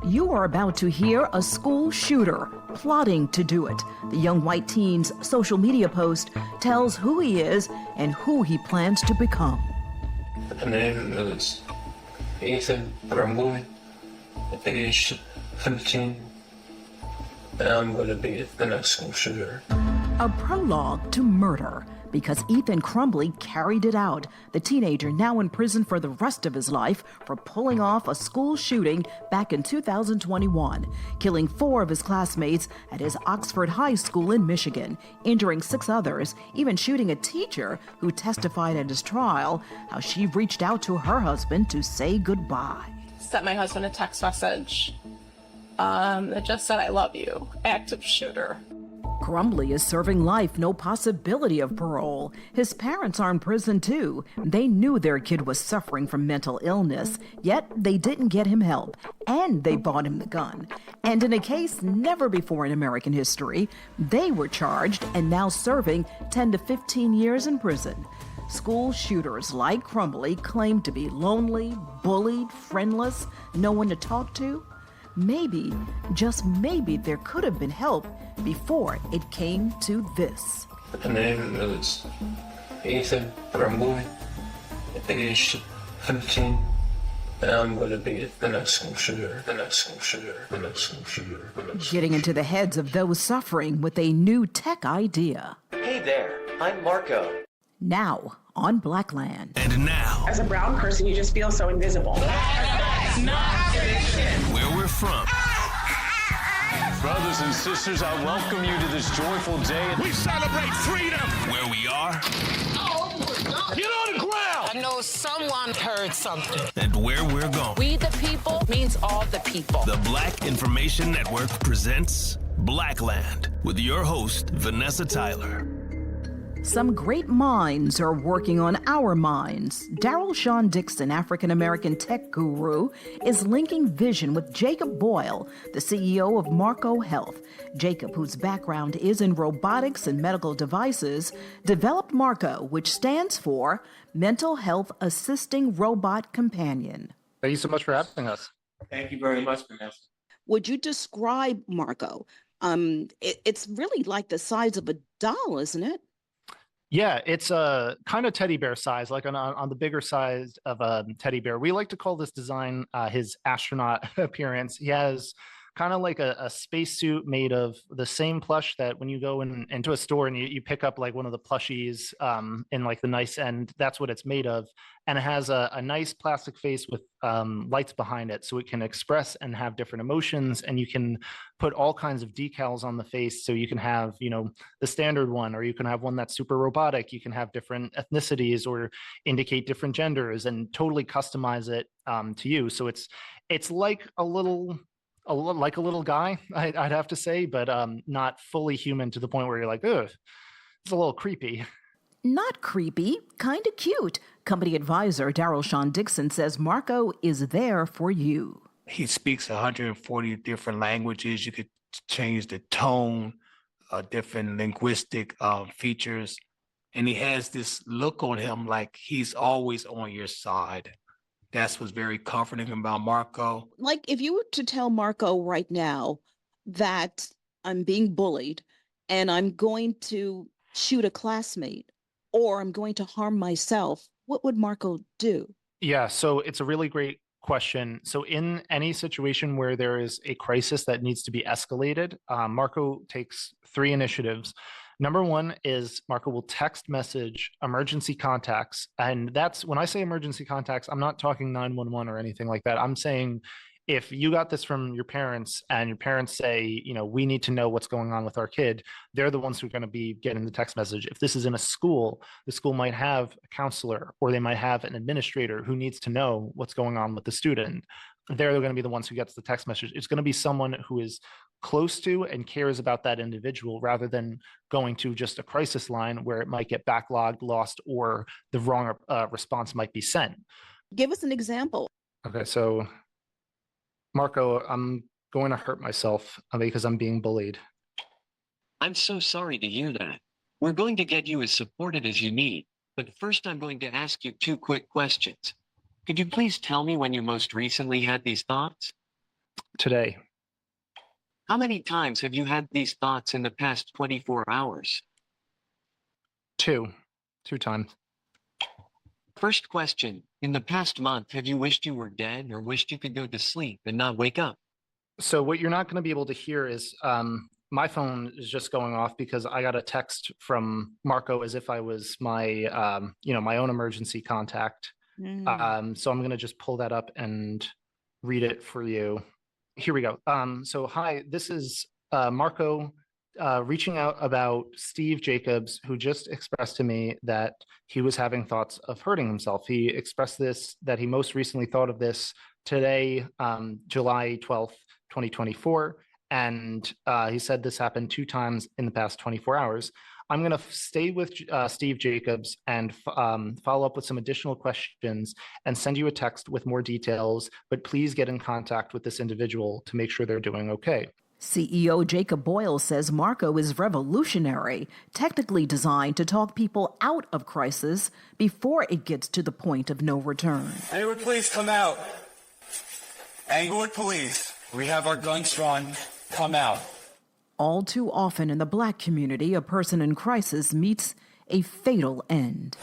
You are about to hear a school shooter plotting to do it. The young white teen's social media post tells who he is and who he plans to become. The name is Ethan Grumbley, age 15, and I'm going to be the next school shooter. A prologue to murder, because Ethan Crumbley carried it out. The teenager now in prison for the rest of his life for pulling off a school shooting back in 2021, killing 4 of his classmates at his Oxford High School in Michigan, injuring 6 others, even shooting a teacher who testified at his trial how she reached out to her husband to say goodbye. Sent my husband a text message that just said, "I love you," active shooter. Crumbley is serving life, no possibility of parole. His parents are in prison too. They knew their kid was suffering from mental illness, yet they didn't get him help, and they bought him the gun. And in a case never before in American history, they were charged and now serving 10 to 15 years in prison. School shooters like Crumbley claim to be lonely, bullied, friendless, no one to talk to. Maybe, just maybe, there could have been help before it came to this. The name is Ethan Grumbley, age 15, and I'm going to be the next school shooter, the next school shooter, the next school shooter. Getting into the heads of those suffering with a new tech idea. Hey there, I'm Marco. Now on Blackland. And now, as a brown person, you just feel so invisible. Where we're from. Brothers and sisters, I welcome you to this joyful day. We celebrate freedom. Where we are. Get on the ground! I know someone heard something. And where we're going. We the people means all the people. The Black Information Network presents Blackland with your host, Vanessa Tyler. Some great minds are working on our minds. Darryl Shawn Dixon, African-American tech guru, is linking vision with Jacob Boyle, the CEO of Marco Health. Jacob, whose background is in robotics and medical devices, developed Marco, which stands for Mental Health Assisting Robot Companion. Thank you so much for having us. Thank you very much, Vanessa. Would you describe Marco? It's really like the size of a doll, isn't it? Yeah, it's a kind of teddy bear size, like on the bigger size of a teddy bear. We like to call this design his astronaut appearance. He has kind of like a spacesuit made of the same plush that when you go into a store and you pick up like one of the plushies in like the nice end, that's what it's made of. And it has a nice plastic face with lights behind it, so it can express and have different emotions. And you can put all kinds of decals on the face, so you can have, you know, the standard one, or you can have one that's super robotic. You can have different ethnicities or indicate different genders and totally customize it to you. So it's like a little guy, I'd have to say, but not fully human to the point where you're like, ugh, it's a little creepy. Not creepy, kind of cute. Company advisor Darryl Shawn Dixon says Marco is there for you. He speaks 140 different languages. You could change the tone, different linguistic features. And he has this look on him like he's always on your side. That's what's very comforting about Marco. Like if you were to tell Marco right now that I'm being bullied and I'm going to shoot a classmate or I'm going to harm myself, what would Marco do? Yeah, so it's a really great question. So in any situation where there is a crisis that needs to be escalated, Marco takes 3 initiatives. Number 1 is Marco will text message emergency contacts. And that's, when I say emergency contacts, I'm not talking 911 or anything like that. I'm saying if you got this from your parents and your parents say, you know, we need to know what's going on with our kid, they're the ones who are going to be getting the text message. If this is in a school, the school might have a counselor or they might have an administrator who needs to know what's going on with the student. They're going to be the ones who gets the text message. It's going to be someone who is close to and cares about that individual, rather than going to just a crisis line where it might get backlogged, lost, or the wrong response might be sent. Give us an example. Okay, so Marco, I'm going to hurt myself because I'm being bullied. I'm so sorry to hear that. We're going to get you as supported as you need, but first I'm going to ask you 2 quick questions. Could you please tell me when you most recently had these thoughts? Today. How many times have you had these thoughts in the past 24 hours? Two times. First question. In the past month, have you wished you were dead or wished you could go to sleep and not wake up? So what you're not going to be able to hear is my phone is just going off because I got a text from Marco as if I was my my own emergency contact. So I'm going to just pull that up and read it for you. Here we go. So hi, this is Marco reaching out about Steve Jacobs, who just expressed to me that he was having thoughts of hurting himself. He expressed that he most recently thought of this today, July 12th, 2024. And he said this happened 2 times in the past 24 hours. I'm going to stay with Steve Jacobs and follow up with some additional questions and send you a text with more details, but please get in contact with this individual to make sure they're doing okay. CEO Jacob Boyle says Marco is revolutionary, technically designed to talk people out of crisis before it gets to the point of no return. Englewood police, come out. Englewood police, we have our guns drawn. Come out. All too often in the Black community, a person in crisis meets a fatal end.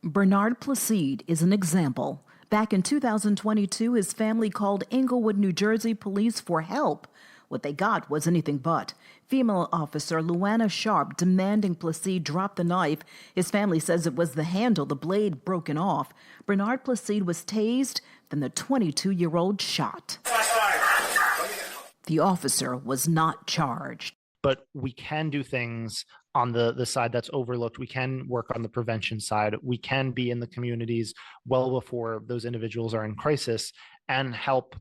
Bernard Placide is an example. Back in 2022, his family called Englewood, New Jersey police for help. What they got was anything but. Female officer Luana Sharp demanding Placide drop the knife. His family says it was the handle, the blade broken off. Bernard Placide was tased, then the 22-year-old shot. The officer was not charged. But we can do things on the side that's overlooked. We can work on the prevention side. We can be in the communities well before those individuals are in crisis and help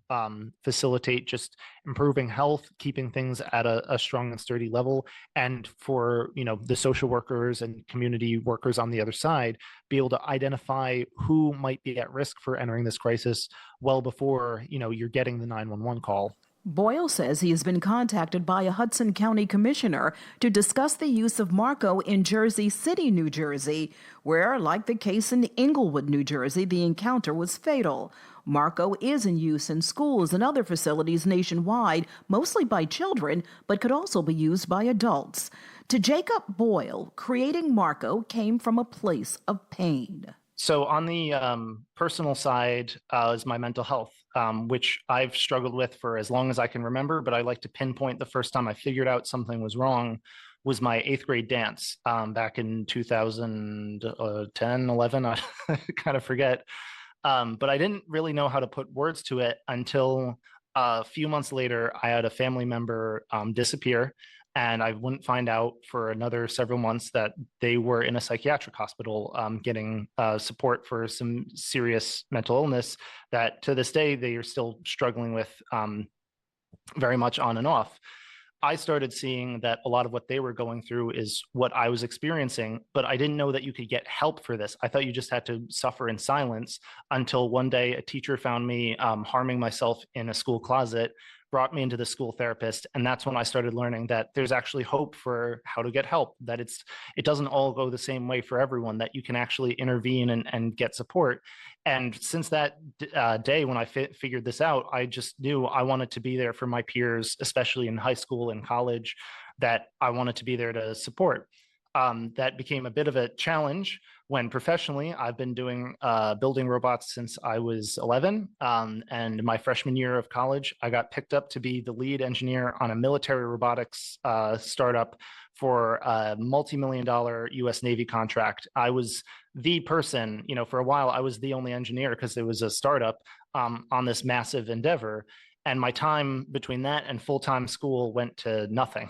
facilitate just improving health, keeping things at a strong and sturdy level. And for the social workers and community workers on the other side, be able to identify who might be at risk for entering this crisis well before you're getting the 911 call. Boyle says he has been contacted by a Hudson County commissioner to discuss the use of Marco in Jersey City, New Jersey, where, like the case in Englewood, New Jersey, the encounter was fatal. Marco is in use in schools and other facilities nationwide, mostly by children, but could also be used by adults. To Jacob Boyle, creating Marco came from a place of pain. So on the personal side is my mental health, which I've struggled with for as long as I can remember, but I like to pinpoint the first time I figured out something was wrong was my 8th grade dance back in 2010, 11, I kind of forget. But I didn't really know how to put words to it until a few months later, I had a family member disappear. And I wouldn't find out for another several months that they were in a psychiatric hospital getting support for some serious mental illness that to this day they are still struggling with very much on and off. I started seeing that a lot of what they were going through is what I was experiencing, but I didn't know that you could get help for this. I thought you just had to suffer in silence until one day a teacher found me harming myself in a school closet, brought me into the school therapist. And that's when I started learning that there's actually hope for how to get help, that it doesn't all go the same way for everyone, that you can actually intervene and get support. And since that day when I figured this out, I just knew I wanted to be there for my peers, especially in high school and college, that I wanted to be there to support. That became a bit of a challenge when professionally I've been doing building robots since I was 11. And my freshman year of college, I got picked up to be the lead engineer on a military robotics startup for a multi-million-dollar US Navy contract. I was the person, for a while, I was the only engineer because it was a startup on this massive endeavor. And my time between that and full-time school went to nothing.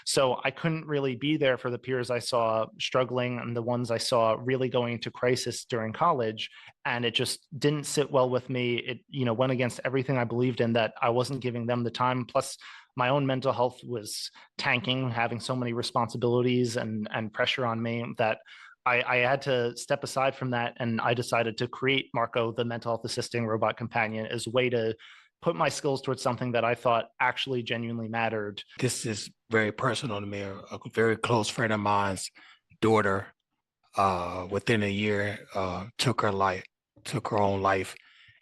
So I couldn't really be there for the peers I saw struggling and the ones I saw really going into crisis during college. And it just didn't sit well with me. It, went against everything I believed in, that I wasn't giving them the time. Plus my own mental health was tanking, having so many responsibilities and pressure on me that I had to step aside from that. And I decided to create Marco, the mental health assisting robot companion, as a way to put my skills towards something that I thought actually genuinely mattered. This is very personal to me. A very close friend of mine's daughter within a year, took her own life,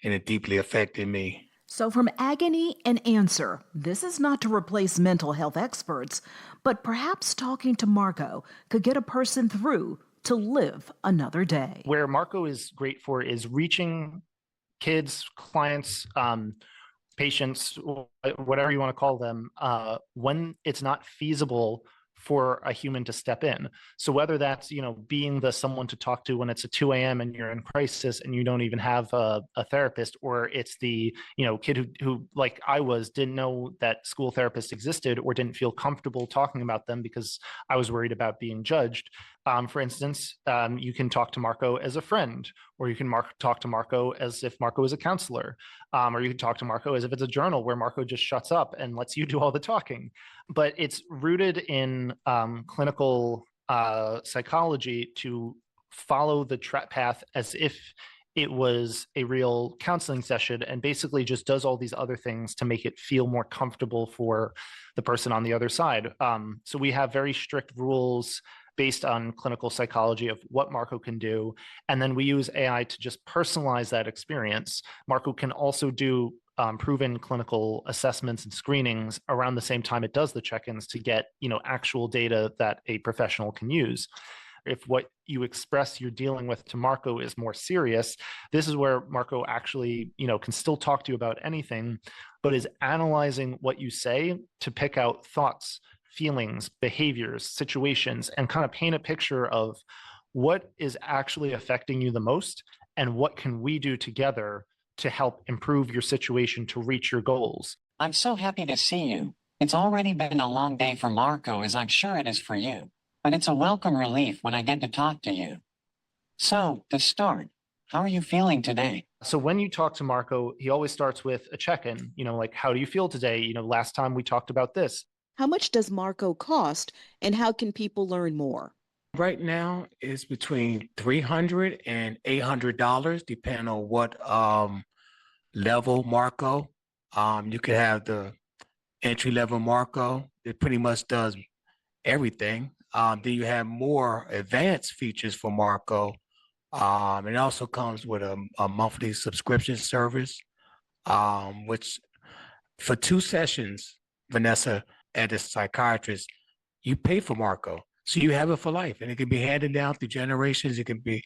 and it deeply affected me. So, from agony and answer, this is not to replace mental health experts, but perhaps talking to Marco could get a person through to live another day. Where Marco is great for is reaching kids, clients, patients, whatever you want to call them, when it's not feasible for a human to step in. So whether that's, being the someone to talk to when it's a 2 a.m. and you're in crisis and you don't even have a therapist, or it's the, kid who like I didn't know that school therapists existed or didn't feel comfortable talking about them because I was worried about being judged. For instance, you can talk to Marco as a friend, or you can talk to Marco as if Marco is a counselor, or you can talk to Marco as if it's a journal where Marco just shuts up and lets you do all the talking. But it's rooted in clinical psychology to follow the path as if it was a real counseling session, and basically just does all these other things to make it feel more comfortable for the person on the other side. So we have very strict rules based on clinical psychology of what Marco can do. And then we use AI to just personalize that experience. Marco can also do proven clinical assessments and screenings around the same time it does the check-ins to get, actual data that a professional can use. If what you express you're dealing with to Marco is more serious, this is where Marco actually, can still talk to you about anything, but is analyzing what you say to pick out thoughts, feelings, behaviors, situations, and kind of paint a picture of what is actually affecting you the most and what can we do together to help improve your situation to reach your goals. I'm so happy to see you. It's already been a long day for Marco, as I'm sure it is for you. But it's a welcome relief when I get to talk to you. So, to start, how are you feeling today? So when you talk to Marco, he always starts with a check-in, like, how do you feel today? Last time we talked about this. How much does Marco cost, and how can people learn more? Right now, it's between $300 and $800, depending on what level Marco. You could have the entry-level Marco. It pretty much does everything. Then you have more advanced features for Marco. It also comes with a monthly subscription service, which for 2 sessions, Vanessa, at a psychiatrist, you pay for Marco. So you have it for life, and it can be handed down through generations. It can be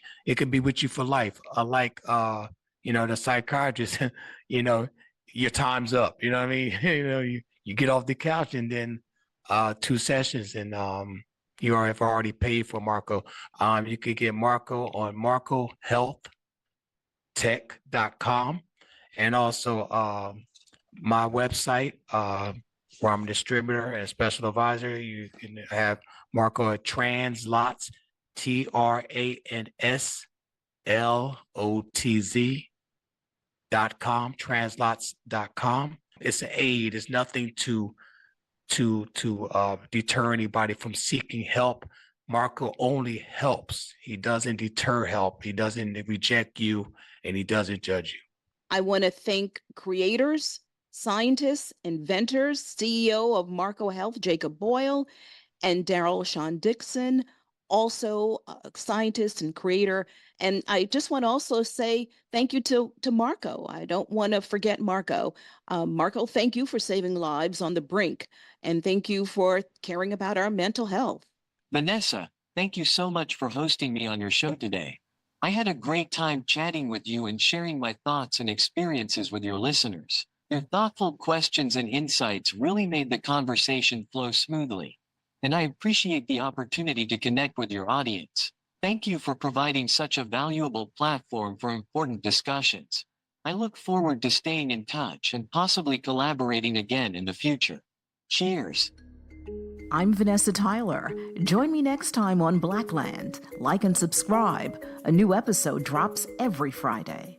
with you for life. Unlike the psychiatrist, your time's up. You know what I mean? You get off the couch and then 2 sessions, and you have already paid for Marco. You could get Marco on marcohealthtech.com, and also my website, where I'm a distributor and special advisor. You can have Marco at Translotz, TRANSLOTZ.com, translotz.com. It's an aid. It's nothing to deter anybody from seeking help. Marco only helps. He doesn't deter help. He doesn't reject you, and he doesn't judge you. I want to thank creators, scientists, inventors, CEO of Marco Health, Jacob Boyle, and Darryl, Shawn, Dixon, also a scientist and creator. And I just want to also say thank you to Marco. I don't want to forget Marco. Marco, thank you for saving lives on the brink, and thank you for caring about our mental health. Vanessa, thank you so much for hosting me on your show today. I had a great time chatting with you and sharing my thoughts and experiences with your listeners. Your thoughtful questions and insights really made the conversation flow smoothly, and I appreciate the opportunity to connect with your audience. Thank you for providing such a valuable platform for important discussions. I look forward to staying in touch and possibly collaborating again in the future. Cheers. I'm Vanessa Tyler. Join me next time on Blackland. Like and subscribe. A new episode drops every Friday.